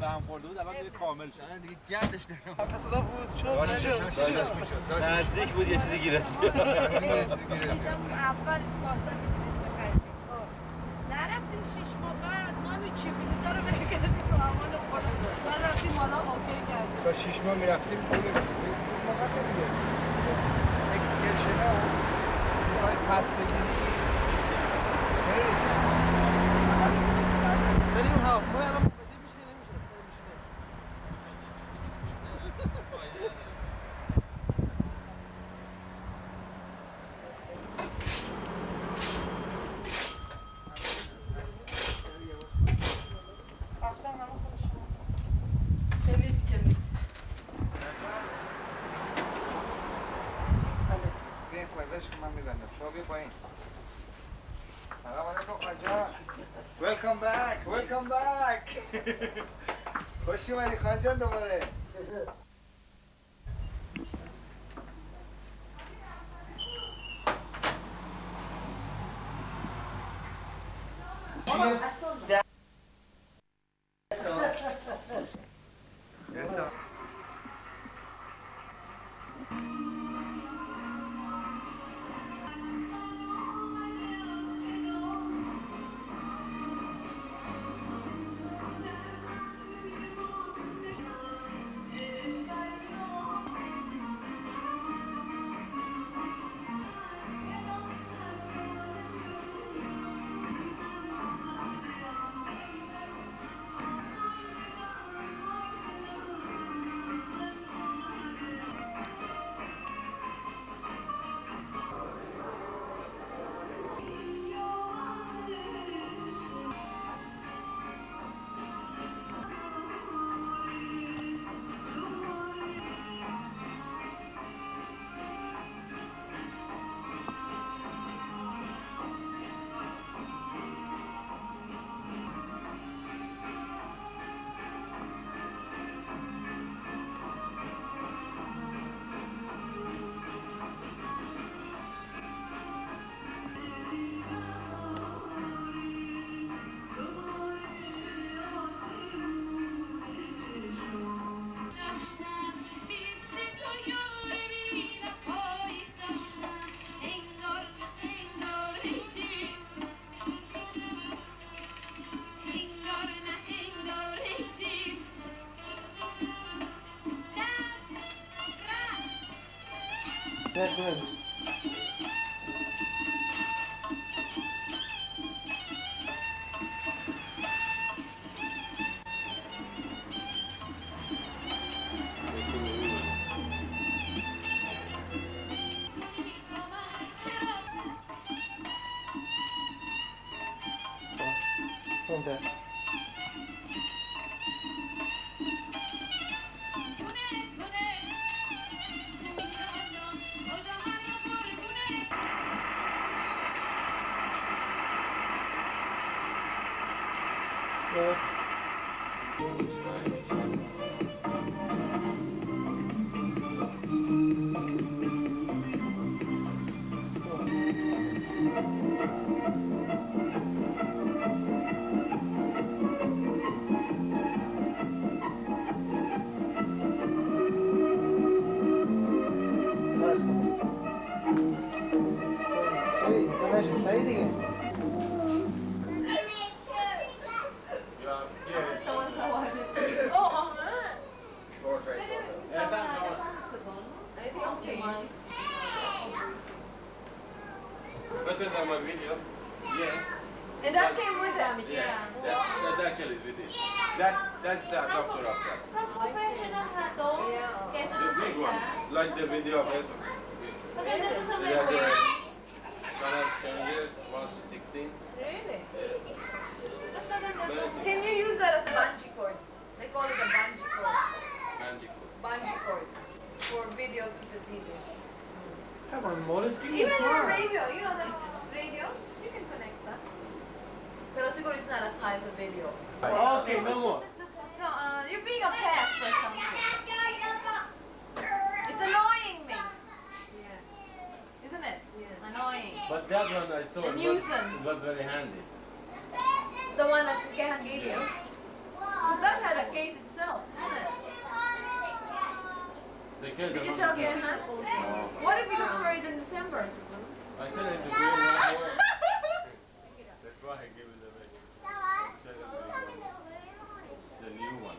هم خورده بود اول دیگه کامل شد. دیگه گردش نمیاد. اصلا بود شد نشد. نزدیک بود یه چیزی گیرش بیاد. اول اسپارسا که بخرید. نرفتیم 6 ماه بعد ما چی بلیطا رو بگیریم تو اول خودمون. بعد رفتیم حالا اوکی کردیم. تا 6 ماه میرفتیم پول موقع دیگه. اکسکرشن ها میخوای پس بگیری. بریم ها ما الان میشه Welcome back, welcome back. خوش اومدی خانجان دوباره. Yes. From there. Say it again. Better than my video? Yeah. And that came with it? Yeah. That actually is with it. That's the adapter of that. The big one, like the video of Eso. It has a channel changer, 1 to 16. Really? Yeah. Can you use that as a bungee cord? They call it a bungee cord. Magic cord. Bungee cord. For video to the TV. Come on, Morris, give me a Even on smile. radio, you know the radio? You can connect that. Pero siguro it's not as high as a video. Okay, no more. No, you're being a pest or something. It's annoying me. Isn't it? Annoying. But that one I saw, The nuisance. it was very handy. The one that Kehan gave you? Because that had a case itself, isn't it? They killed Did the you man. tell Gehan? No. What if he looks for it in December? I tell him to bring one more. That's why I give it away. The new one.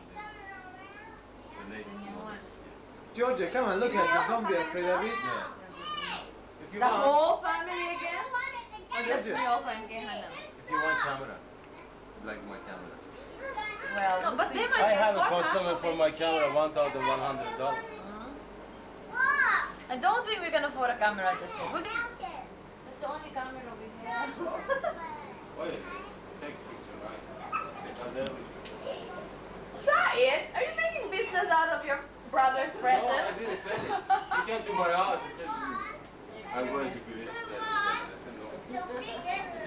The latest one. Georgia, come on, look at it. Don't be afraid of it. Yeah. If you The want, whole family again? Oh, Just Georgia. me off and Gehan. if you want camera, like my camera. Well, No, but they might I get have a caught customer for my camera, $1,100. I don't think we can afford a camera just yet. That's the only camera we have. Wait, takes picture, right? Because everything. Try it. Are you making business out of your brother's No, I presents? didn't sell it. He came to my house and said, I'm going to give it. I said, no. He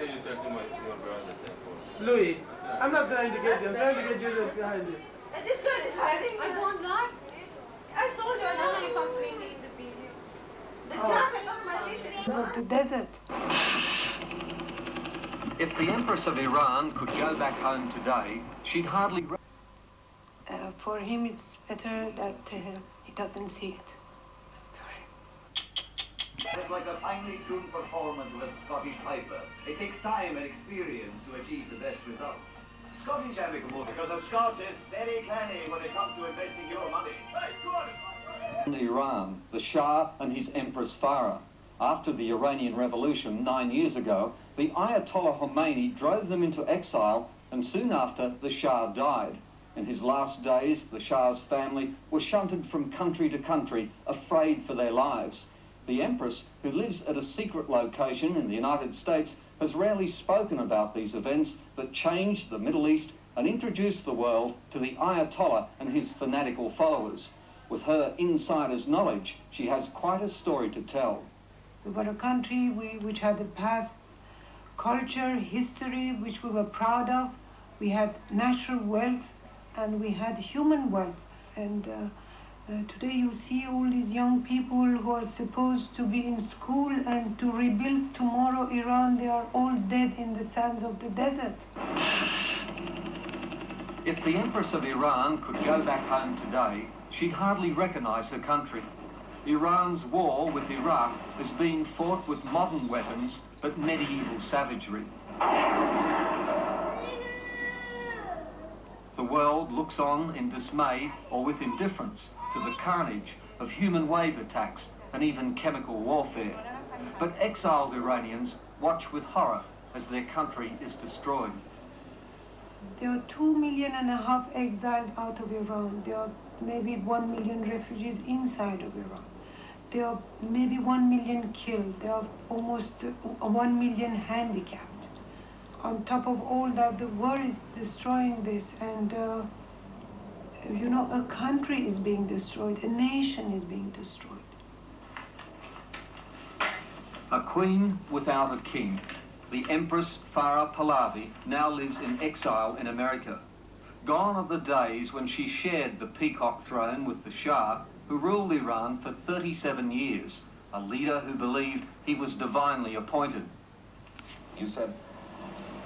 said, you tell to your brother. I said, "Oh." Louis, I'm not trying to get you. I'm trying to get Joseph behind you. And this girl is hiding. I don't like it. I told you I don't like complaining in the video. The jacket of my baby. Of the desert. If the Empress of Iran could go back home today, she'd hardly... For him, it's better that he doesn't see it. It's like a finely tuned performance of a Scottish piper. It takes time and experience to achieve the best results. Scottish amicable, because a Scot is very canny when it comes to investing your money. Hey, good! In Iran, the Shah and his Empress Farah. After the Iranian Revolution 9 years ago, the Ayatollah Khomeini drove them into exile, and soon after, the Shah died. In his last days, the Shah's family were shunted from country to country, afraid for their lives. The Empress, who lives at a secret location in the United States, has rarely spoken about these events that changed the Middle East and introduced the world to the Ayatollah and his fanatical followers. With her insider's knowledge, she has quite a story to tell. We were a country which had a past culture, history, which we were proud of. We had natural wealth and we had human wealth. And today you see all these young people who are supposed to be in school and to rebuild tomorrow Iran, they are all dead in the sands of the desert. If the Empress of Iran could go back home today, she'd hardly recognize her country. Iran's war with Iraq is being fought with modern weapons, but medieval savagery. The world looks on in dismay or with indifference to the carnage of human wave attacks and even chemical warfare. But exiled Iranians watch with horror as their country is destroyed. There are 2.5 million exiled out of Iran. There are maybe 1 million refugees inside of Iran. There are maybe 1 million killed. There are almost 1 million handicapped. On top of all that, the war is destroying this, and you know, a country is being destroyed, a nation is being destroyed. A queen without a king. The Empress Farah Pahlavi now lives in exile in America. Gone are the days when she shared the peacock throne with the Shah, who ruled Iran for 37 years, a leader who believed he was divinely appointed. You said,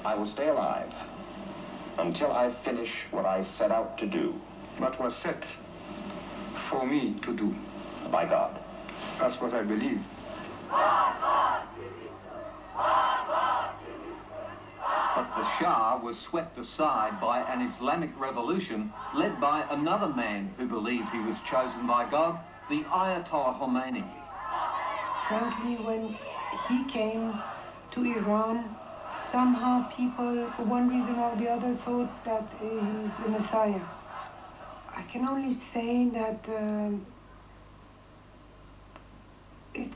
I will stay alive until I finish what I set out to do. What was set for me to do. By God. That's what I believe. But the Shah was swept aside by an Islamic revolution led by another man who believed he was chosen by God, the Ayatollah Khomeini. Frankly, when he came to Iran, somehow people, for one reason or the other, thought that he's the Messiah. I can only say that it's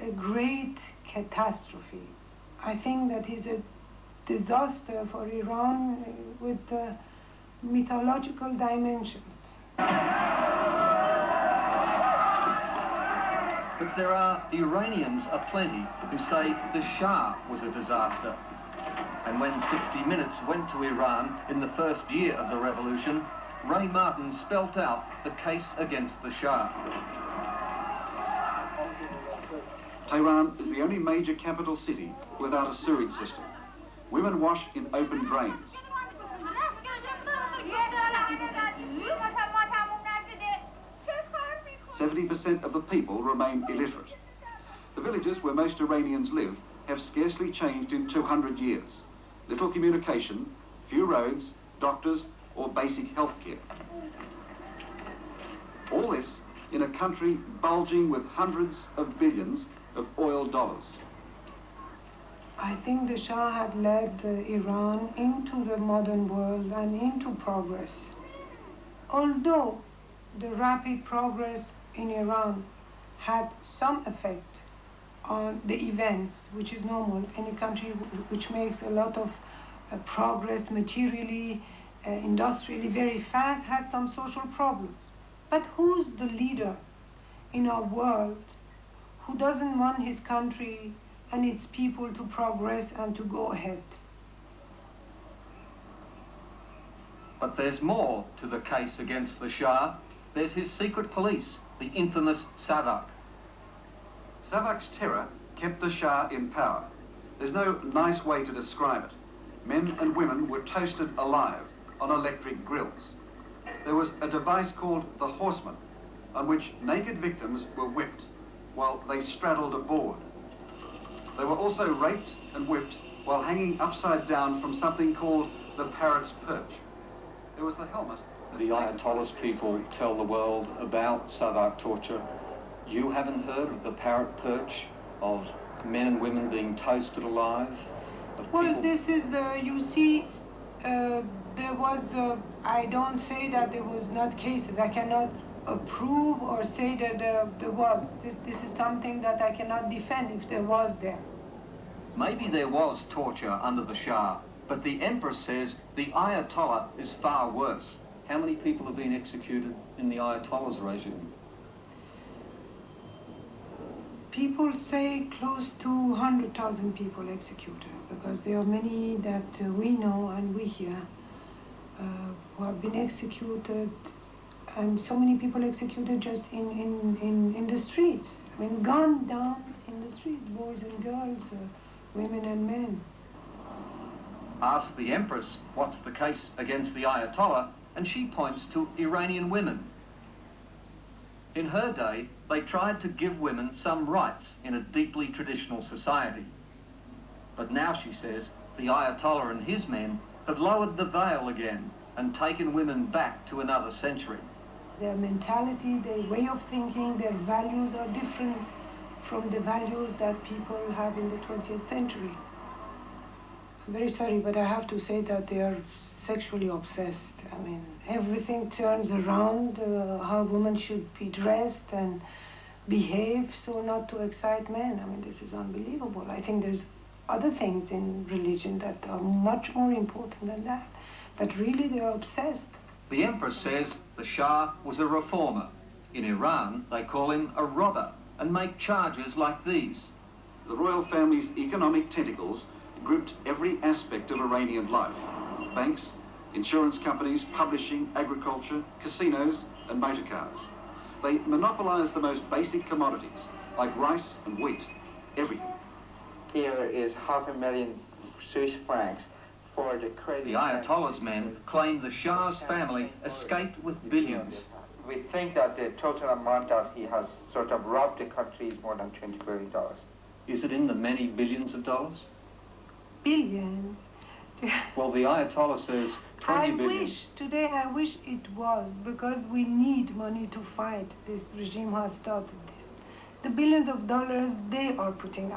a great catastrophe. I think that he's a disaster for Iran with mythological dimensions. But there are Iranians aplenty who say the Shah was a disaster. And when 60 Minutes went to Iran in the first year of the revolution, Ray Martin spelt out the case against the Shah. Tehran is the only major capital city without a sewage system. Women wash in open drains. 70% of the people remain illiterate. The villages where most Iranians live have scarcely changed in 200 years. Little communication, few roads, doctors, or basic health care. All this in a country bulging with hundreds of billions of oil dollars. I think the Shah had led Iran into the modern world and into progress. Although the rapid progress in Iran had some effect on the events, which is normal. Any country which makes a lot of progress materially, industrially very fast has some social problems. But who's the leader in our world who doesn't want his country and its people to progress and to go ahead? But there's more to the case against the Shah. There's his secret police, the infamous Savak. Savak's terror kept the Shah in power. There's no nice way to describe it. Men and women were toasted alive on electric grills. There was a device called the Horseman, on which naked victims were whipped while they straddled a board. They were also raped and whipped while hanging upside down from something called the Parrot's Perch. There was the helmet. The Ayatollah's people tell the world about Savak torture. You haven't heard of the Parrot Perch, of men and women being toasted alive? Well, this is, you see, there was, I don't say that there was not cases. I cannot approve or say that there was. This is something that I cannot defend if there was there. Maybe there was torture under the Shah, but the Empress says the Ayatollah is far worse. How many people have been executed in the Ayatollah's regime? People say close to 100,000 people executed, because there are many that we know and we hear who have been executed, and so many people executed just in the streets. I mean, gunned down in the streets, boys and girls, women and men. Ask the Empress what's the case against the Ayatollah, and she points to Iranian women. In her day, they tried to give women some rights in a deeply traditional society. But now, she says, the Ayatollah and his men have lowered the veil again and taken women back to another century. Their mentality, their way of thinking, their values are different from the values that people have in the 20th century. I'm very sorry, but I have to say that they are sexually obsessed. I mean, everything turns around how women should be dressed and behave so not to excite men. I mean, this is unbelievable. I think there's other things in religion that are much more important than that. But really, they are obsessed. The Empress says the Shah was a reformer. In Iran, they call him a robber and make charges like these. The royal family's economic tentacles gripped every aspect of Iranian life. Banks, insurance companies, publishing, agriculture, casinos, and motor cars. They monopolized the most basic commodities, like rice and wheat, everything. Here is 500,000 Swiss francs for the credit. The Ayatollah's men claim the Shah's family escaped with billions. We think that the total amount that he has sort of robbed the country is more than $20 billion. Is it in the many billions of dollars? Billions? Well, the Ayatollah says 20 billion. Today I wish it was, because we need money to fight this regime who has started this. The billions of dollars they are putting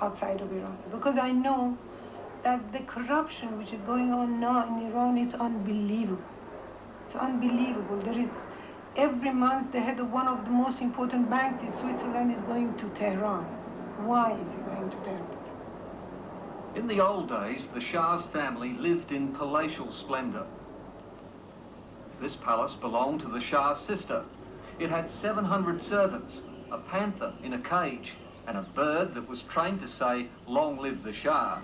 outside of Iran, because I know that the corruption which is going on now in Iran is unbelievable. It's unbelievable. There is, every month the head of one of the most important banks in Switzerland is going to Tehran. Why is he going to Tehran? In the old days, the Shah's family lived in palatial splendor. This palace belonged to the Shah's sister. It had 700 servants, a panther in a cage, and a bird that was trained to say, "Long live the Shah."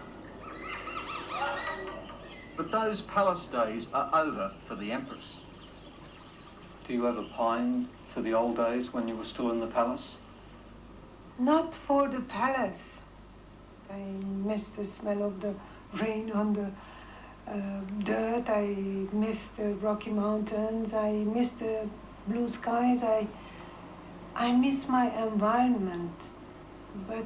But those palace days are over for the Empress. Do you ever pine for the old days when you were still in the palace? Not for the palace. I miss the smell of the rain on the dirt. I miss the Rocky Mountains. I miss the blue skies. I miss my environment, but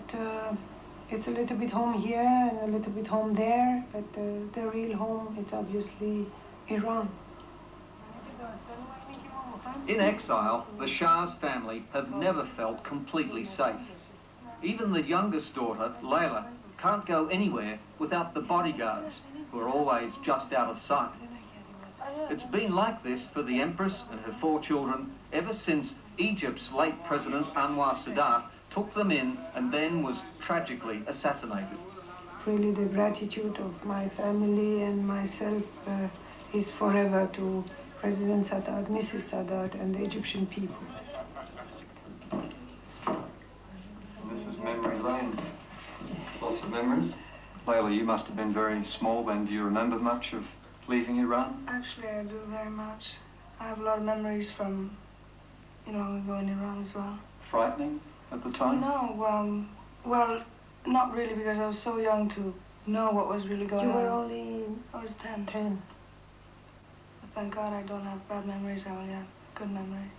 it's a little bit home here and a little bit home there, but the real home is obviously Iran. In exile, the Shah's family have never felt completely safe. Even the youngest daughter, Layla, can't go anywhere without the bodyguards, who are always just out of sight. It's been like this for the Empress and her 4 children ever since Egypt's late President Anwar Sadat took them in and then was tragically assassinated. Really, the gratitude of my family and myself is forever to President Sadat, Mrs. Sadat, and the Egyptian people. This is memory lane. Lots of memories. Layla, you must have been very small then. Do you remember much of leaving Iran? Actually, I do very much. I have a lot of memories from, going to Iran as well. Frightening at the time? No, well, not really, because I was so young to know what was really going on. You were only... I was 10. 10. But thank God I don't have bad memories, I only have good memories.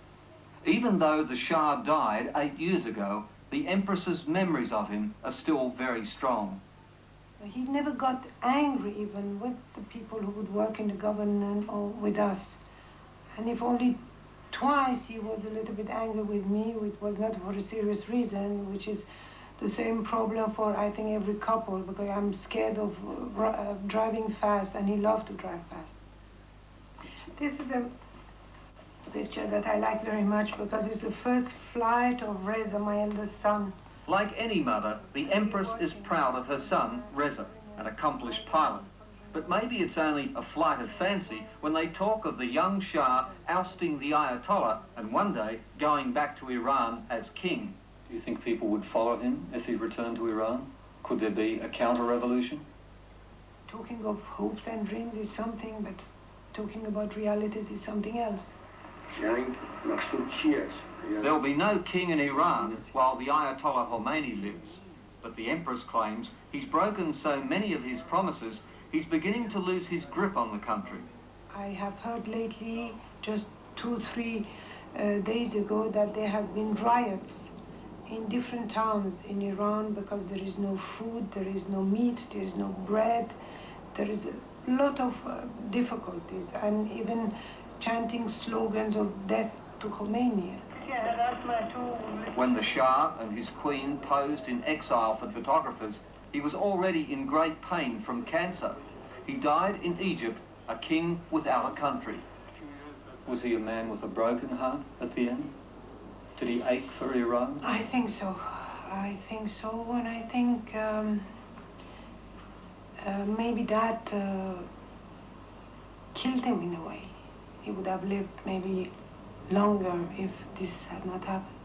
Even though the Shah died 8 years ago, the Empress's memories of him are still very strong. He never got angry even with the people who would work in the government or with us. And if only twice he was a little bit angry with me, which was not for a serious reason, which is the same problem for, I think, every couple, because I'm scared of driving fast, and he loved to drive fast. This is a picture that I like very much because it's the first flight of Reza, my eldest son. Like any mother, the Empress is proud of her son, Reza, an accomplished pilot. But maybe it's only a flight of fancy when they talk of the young Shah ousting the Ayatollah and one day going back to Iran as king. Do you think people would follow him if he returned to Iran? Could there be a counter-revolution? Talking of hopes and dreams is something, but talking about realities is something else. There'll be no king in Iran while the Ayatollah Khomeini lives. But the Empress claims he's broken so many of his promises, he's beginning to lose his grip on the country. I have heard lately, just 2-3 days ago, that there have been riots in different towns in Iran because there is no food, there is no meat, there is no bread. There is a lot of difficulties, and even chanting slogans of death to Khomeini. When the Shah and his queen posed in exile for photographers, he was already in great pain from cancer. He died in Egypt, a king without a country. Was he a man with a broken heart at the end? Did he ache for Iran? I think so. I think so, and I think maybe that killed him in a way. He would have lived maybe longer if this had not happened.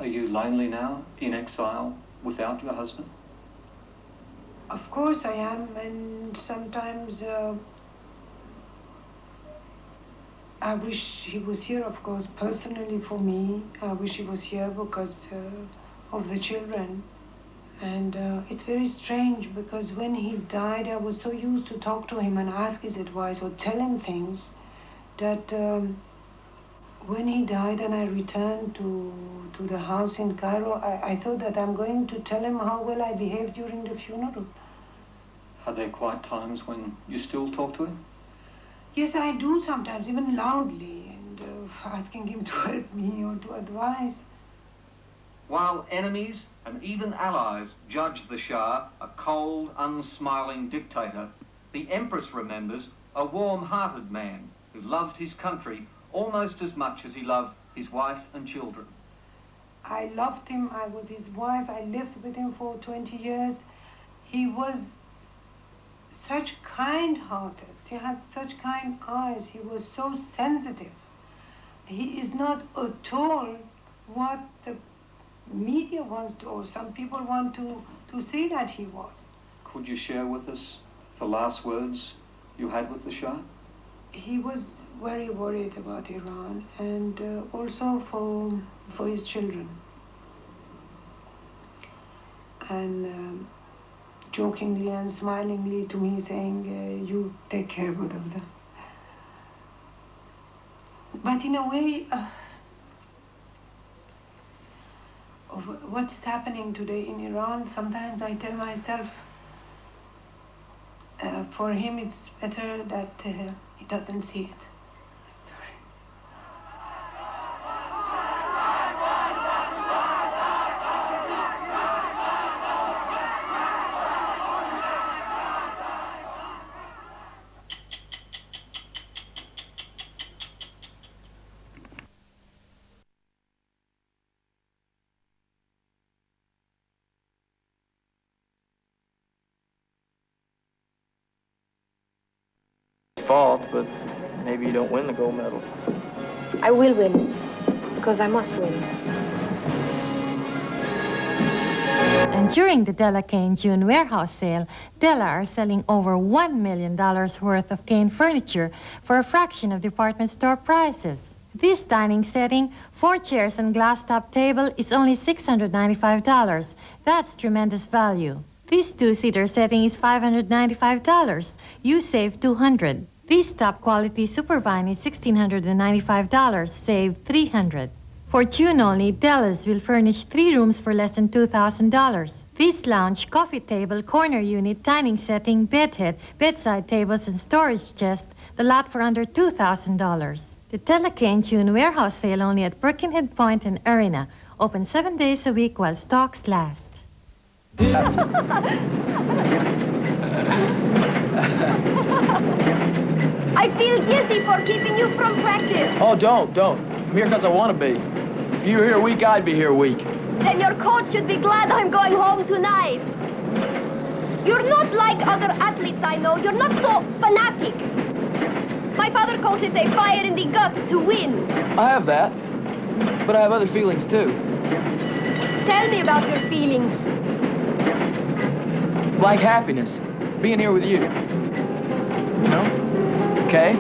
Are you lonely now, in exile, without your husband? Of course I am, and sometimes I wish he was here, of course, personally for me. I wish he was here because of the children. And it's very strange because when he died, I was so used to talk to him and ask his advice or tell him things that when he died and I returned to the house in Cairo, I thought that I'm going to tell him how well I behaved during the funeral. Are there quiet times when you still talk to him? Yes, I do sometimes, even loudly, and asking him to help me or to advise. While enemies and even allies judge the Shah a cold, unsmiling dictator, the Empress remembers a warm-hearted man who loved his country almost as much as he loved his wife and children. I loved him, I was his wife, I lived with him for 20 years. He was such kind-hearted, he had such kind eyes, he was so sensitive. He is not at all what the media wants to, or some people want to say that he was. Could you share with us the last words you had with the Shah? He was very worried about Iran and also for his children. And jokingly and smilingly to me saying, you take care, both of them. But in a way, of what's happening today in Iran, sometimes I tell myself, for him it's better that he doesn't see it. Fault, but maybe you don't win the gold medal. I will win, because I must win. And during the Della Kane June warehouse sale, Della are selling over $1 million worth of Kane furniture for a fraction of department store prices. This dining setting, 4 chairs and glass top table, is only $695. That's tremendous value. This 2-seater setting is $595. You save $200. This top-quality Supervine is $1,695. Save $300. For June only, Della's will furnish 3 rooms for less than $2,000. This lounge, coffee table, corner unit, dining setting, bedhead, bedside tables, and storage chest, the lot for under $2,000. The Della Kane June warehouse sale only at Birkenhead Point and Arena. Open 7 days a week while stocks last. I feel guilty for keeping you from practice. Oh, don't. I'm here because I want to be. If you were here a week, I'd be here a week. Then your coach should be glad I'm going home tonight. You're not like other athletes I know. You're not so fanatic. My father calls it a fire in the gut to win. I have that, but I have other feelings too. Tell me about your feelings. Like happiness, being here with you. You know? Okay?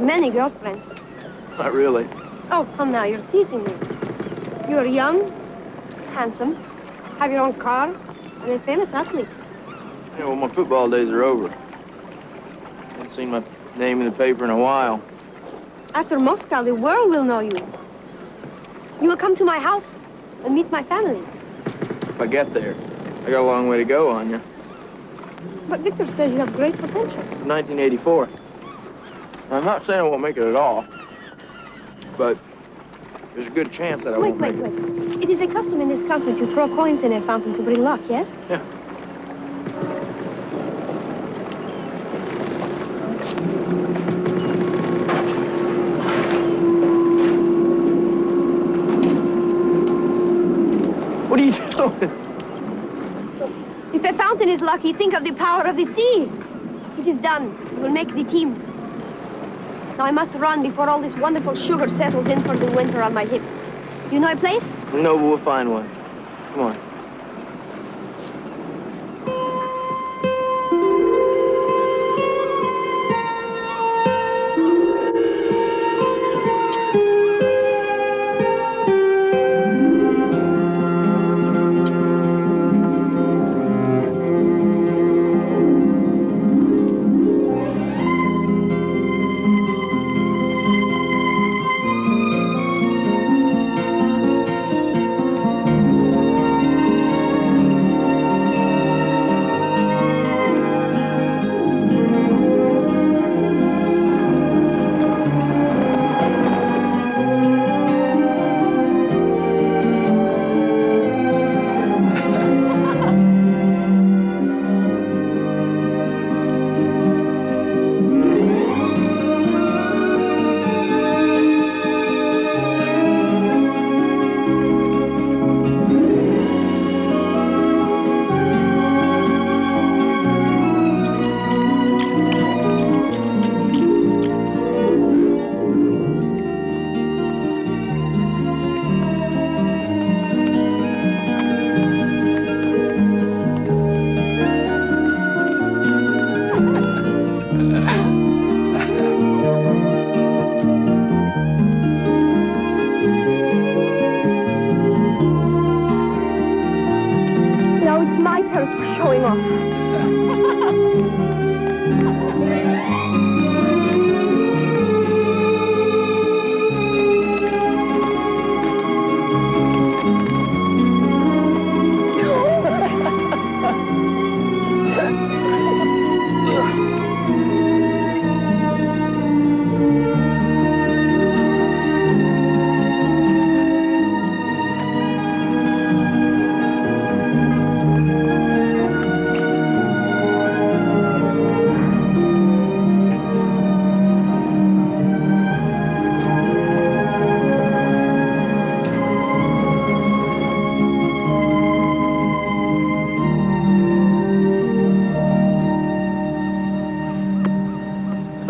Many girlfriends. Not really. Oh, come now, you're teasing me. You're young, handsome, have your own car, and a famous athlete. Yeah, well, my football days are over. Haven't seen my name in the paper in a while. After Moscow, the world will know you. You will come to my house and meet my family. If I get there, I got a long way to go, Anya. But Victor says you have great potential. 1984. I'm not saying I won't make it at all, but there's a good chance that I won't make it. Wait. It is a custom in this country to throw coins in a fountain to bring luck, yes? Yeah. What are you doing? If a fountain is lucky, think of the power of the sea. It is done. You will make the team. Now I must run before all this wonderful sugar settles in for the winter on my hips. You know a place? No, but we'll find one. Come on.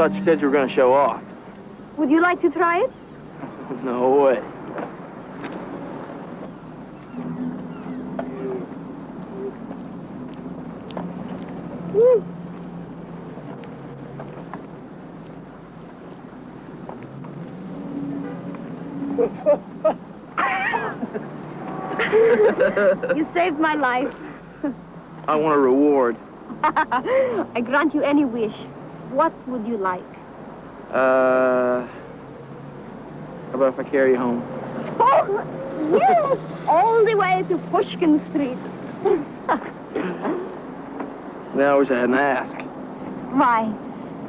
thought you said you were going to show off. Would you like to try it? No way. You saved my life. I want a reward. I grant you any wish. What would you like? How about if I carry you home? Oh, yes! All the way to Pushkin Street. Now I wish I hadn't asked. Why?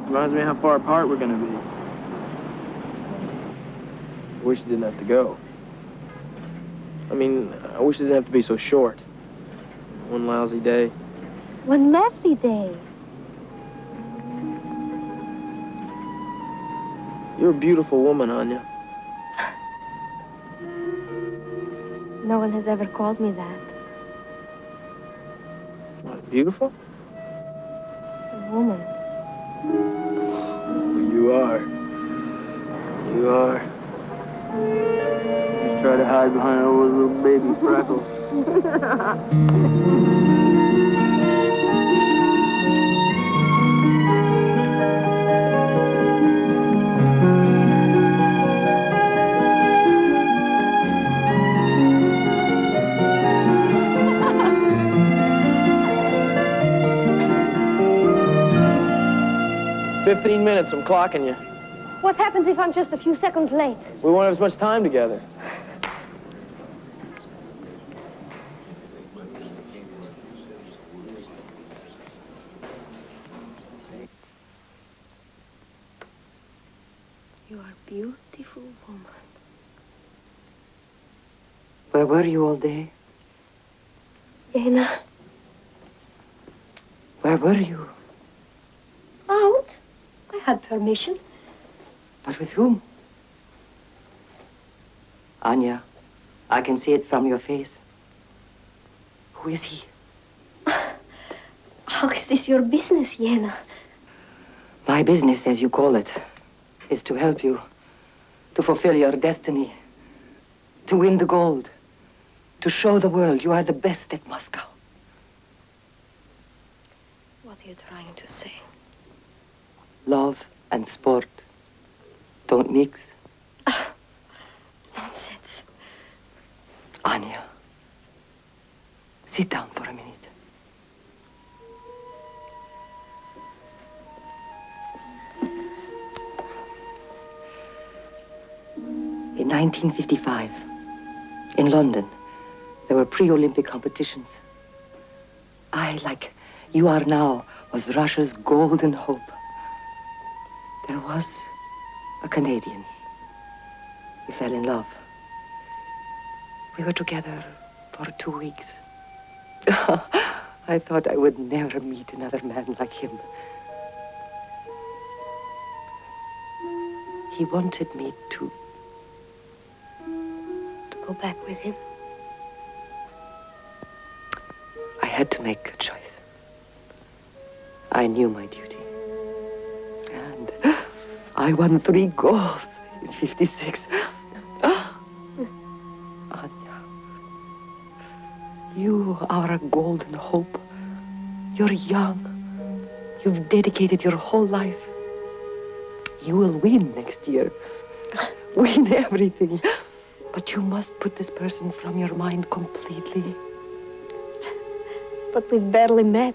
Reminds me how far apart we're going to be. I wish it didn't have to go. I mean, I wish it didn't have to be so short. One lousy day. One lovely day. You're a beautiful woman, Anya. No one has ever called me that. What, beautiful? A woman. You are. You are. Just try to hide behind all those little baby freckles. 15 minutes, I'm clocking you. What happens if I'm just a few seconds late? We won't have as much time together. You are a beautiful woman. Where were you all day? Jena. Where were you? Out. I had permission. But with whom? Anya, I can see it from your face. Who is he? How is this your business, Jena? My business, as you call it, is to help you, to fulfill your destiny, to win the gold, to show the world you are the best at Moscow. What are you trying to say? Love and sport don't mix. Nonsense. Anya, sit down for a minute. In 1955, in London, there were pre-Olympic competitions. I, like you are now, was Russia's golden hope. There was a Canadian. We fell in love. We were together for 2 weeks. I thought I would never meet another man like him. He wanted me to go back with him. I had to make a choice. I knew my duty. And I won 3 goals in 56. Anya, you are a golden hope. You're young. You've dedicated your whole life. You will win next year. Win everything. But you must put this person from your mind completely. But we've barely met.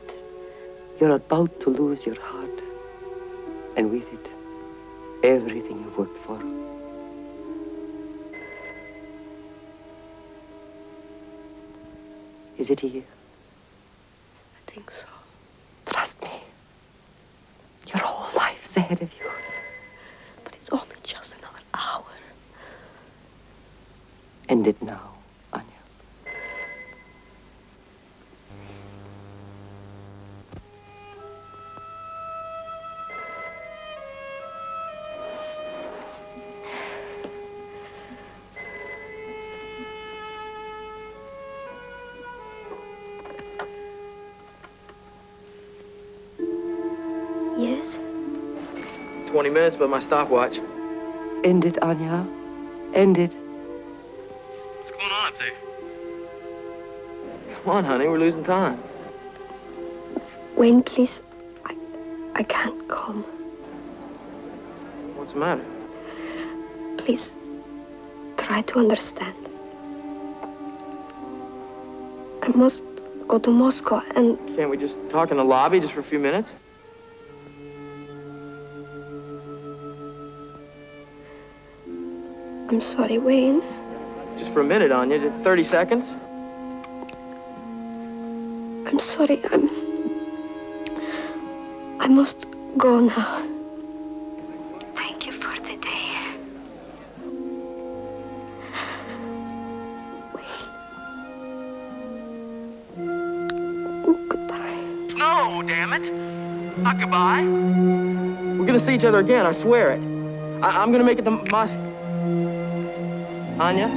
You're about to lose your heart. And with it, everything you've worked for. Is it here? I think so. Trust me. Your whole life's ahead of you. But it's only just another hour. End it now, Anya. Yes? 20 minutes, but my stopwatch. End it, Anya. End it. What's going on up there? Come on, honey, we're losing time. Wayne, please. I can't come. What's the matter? Please, try to understand. I must go to Moscow and... Can't we just talk in the lobby just for a few minutes? I'm sorry, Wayne. Just for a minute, Anya. Just 30 seconds? I'm sorry. I must go now. Thank you for the day. Goodbye. No, damn it. Not goodbye. We're gonna see each other again, I swear it. I'm gonna make it to Moscow. Anya?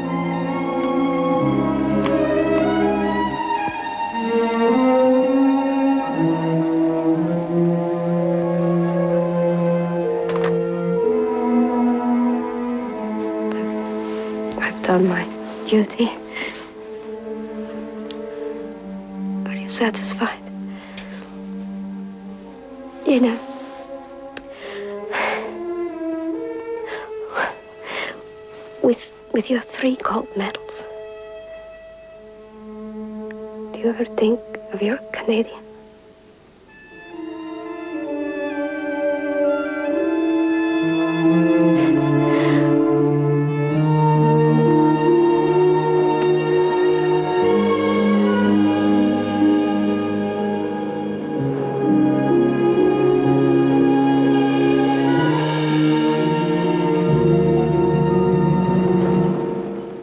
I've done my duty. Are you satisfied? You know, with your 3 gold medals, do you ever think of your Canadian?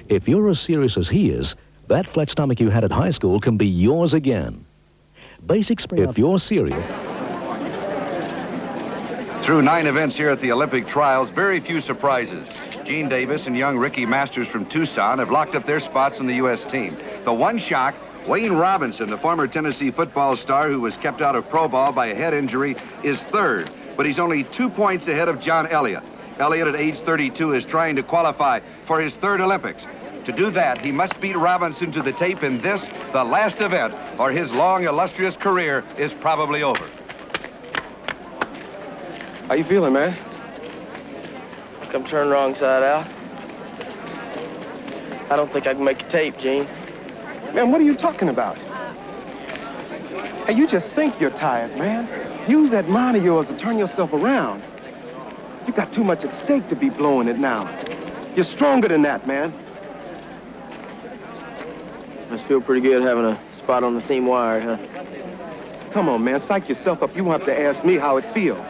If you're as serious as he is, that flat stomach you had at high school can be yours again. Basics, if you're serious. Through 9 events here at the Olympic trials, very few surprises. Gene Davis and young Ricky Masters from Tucson have locked up their spots on the U.S. team. The one shock, Wayne Robinson, the former Tennessee football star who was kept out of pro ball by a head injury, is 3rd, but he's only 2 points ahead of John Elliott. Elliott at age 32 is trying to qualify for his 3rd Olympics. To do that, he must beat Robinson to the tape in this, the last event, or his long, illustrious career is probably over. How you feeling, man? Think I'm turned wrong side out. I don't think I can make a tape, Gene. Man, what are you talking about? Hey, you just think you're tired, man. Use that mind of yours to turn yourself around. You got too much at stake to be blowing it now. You're stronger than that, man. Must feel pretty good having a spot on the team wire, huh? Come on, man, psych yourself up. You won't have to ask me how it feels.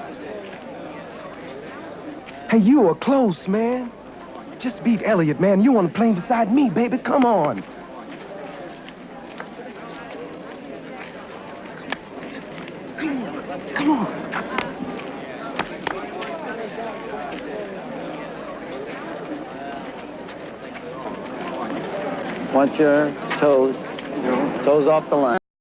Hey, you were close, man. Just beat Elliott, man. You on the plane beside me, baby. Come on. Come on. Watch your toes. Toes off the line.